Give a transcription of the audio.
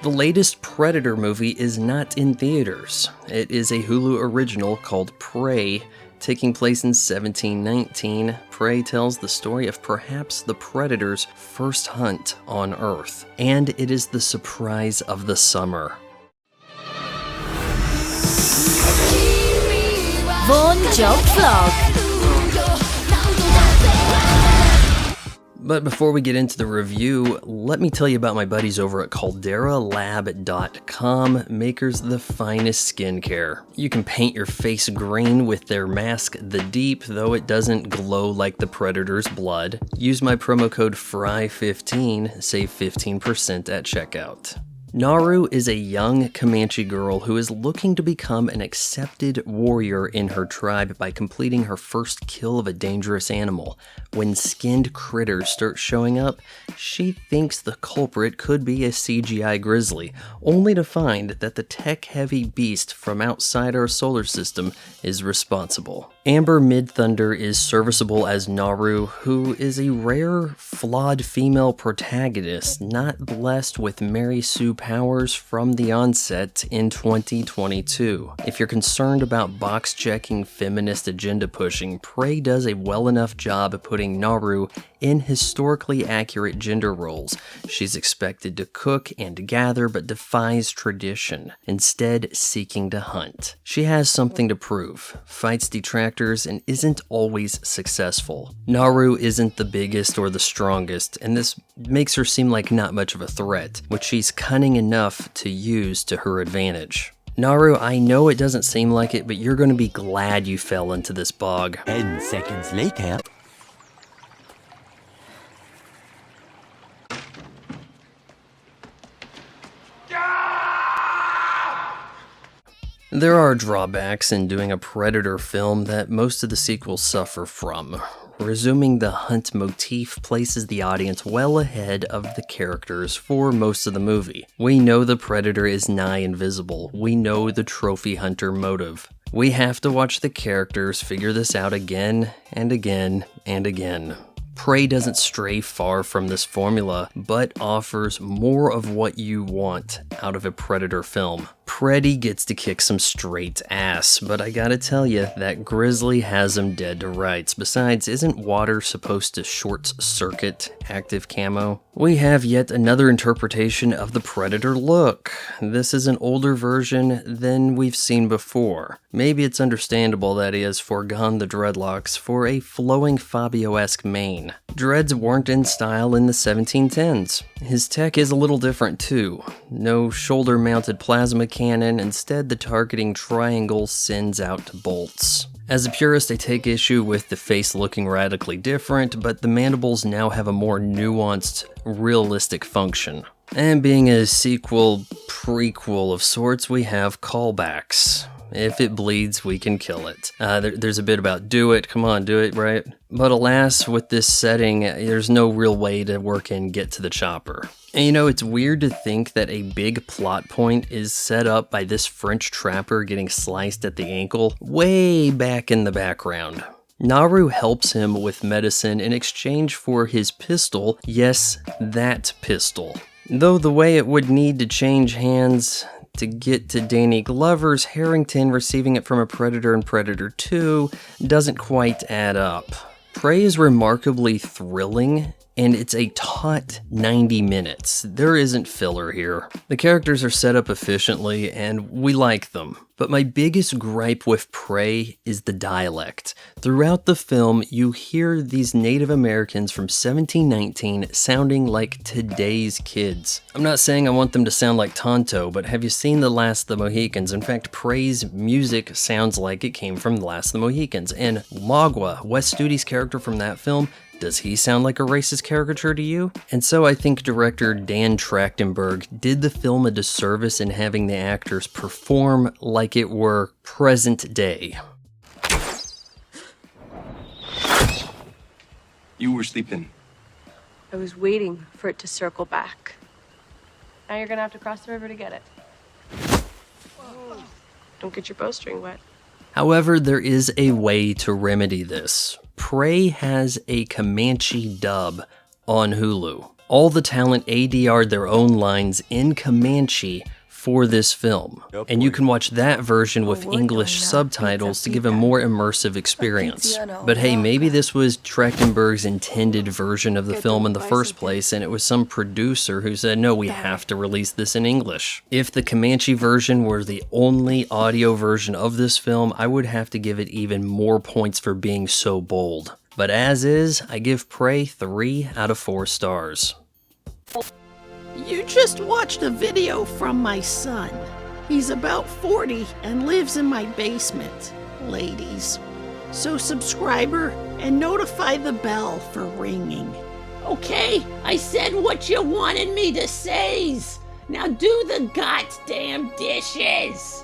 The latest Predator movie is not in theaters. It is a Hulu original called Prey. Taking place in 1719, Prey tells the story of perhaps the Predator's first hunt on Earth. And it is the surprise of the summer. Von Job Vlog. But before we get into the review, let me tell you about my buddies over at CalderaLab.com, makers of the finest skincare. You can paint your face green with their mask The Deep, though it doesn't glow like the Predator's blood. Use my promo code FRY15, save 15% at checkout. Naru is a young Comanche girl who is looking to become an accepted warrior in her tribe by completing her first kill of a dangerous animal. When skinned critters start showing up, she thinks the culprit could be a CGI grizzly, only to find that the tech-heavy beast from outside our solar system is responsible. Amber Midthunder is serviceable as Naru, who is a rare, flawed female protagonist not blessed with Mary Sue powers from the onset in 2022. If you're concerned about box-checking feminist agenda pushing, Prey does a well enough job of putting Naru in historically accurate gender roles. She's expected to cook and gather but defies tradition, instead seeking to hunt. She has something to prove, fights detractors, and isn't always successful. Naru isn't the biggest or the strongest, and this makes her seem like not much of a threat, which she's cunning enough to use to her advantage. Naru, I know it doesn't seem like it, but you're going to be glad you fell into this bog. 10 seconds later. There are drawbacks in doing a Predator film that most of the sequels suffer from. Resuming the hunt motif places the audience well ahead of the characters for most of the movie. We know the Predator is nigh invisible. We know the trophy hunter motive. We have to watch the characters figure this out again and again and again. Prey doesn't stray far from this formula, but offers more of what you want out of a Predator film. Preddy gets to kick some straight ass, but I gotta tell you, that grizzly has him dead to rights. Besides, isn't water supposed to short-circuit active camo? We have yet another interpretation of the Predator look. This is an older version than we've seen before. Maybe it's understandable that he has foregone the dreadlocks for a flowing Fabio-esque mane. Dreads weren't in style in the 1710s. His tech is a little different too. No shoulder-mounted plasma cannon, instead the targeting triangle sends out bolts. As a purist, I take issue with the face looking radically different, but the mandibles now have a more nuanced, realistic function. And being a prequel of sorts, we have callbacks. If it bleeds, we can kill it. There's a bit about do it, come on, do it, right? But alas, with this setting, there's no real way to work and get to the chopper. And you know, it's weird to think that a big plot point is set up by this French trapper getting sliced at the ankle way back in the background. Naru helps him with medicine in exchange for his pistol, yes, that pistol. Though the way it would need to change hands to get to Danny Glover's Harrington receiving it from a Predator in Predator 2 doesn't quite add up. Prey is remarkably thrilling, and it's a taut 90 minutes. There isn't filler here. The characters are set up efficiently, and we like them. But my biggest gripe with Prey is the dialect. Throughout the film, you hear these Native Americans from 1719 sounding like today's kids. I'm not saying I want them to sound like Tonto, but have you seen The Last of the Mohicans? In fact, Prey's music sounds like it came from The Last of the Mohicans. And Magua, Wes Studi's character from that film, does he sound like a racist caricature to you? And so I think director Dan Trachtenberg did the film a disservice in having the actors perform like it were present day. You were sleeping. I was waiting for it to circle back. Now you're gonna have to cross the river to get it. Don't get your bowstring wet. However, there is a way to remedy this. Prey has a Comanche dub on Hulu. All the talent ADR'd their own lines in Comanche for this film, and you can watch that version with English subtitles to give a more immersive experience. But hey, maybe this was Trachtenberg's intended version of the film in the first place, and it was some producer who said, no, we have to release this in English. If the Comanche version were the only audio version of this film, I would have to give it even more points for being so bold. But as is, I give Prey 3 out of 4 stars. You just watched a video from my son. He's about 40 and lives in my basement, ladies. So subscriber and notify the bell for ringing. Okay, I said what you wanted me to say. Now do the goddamn dishes.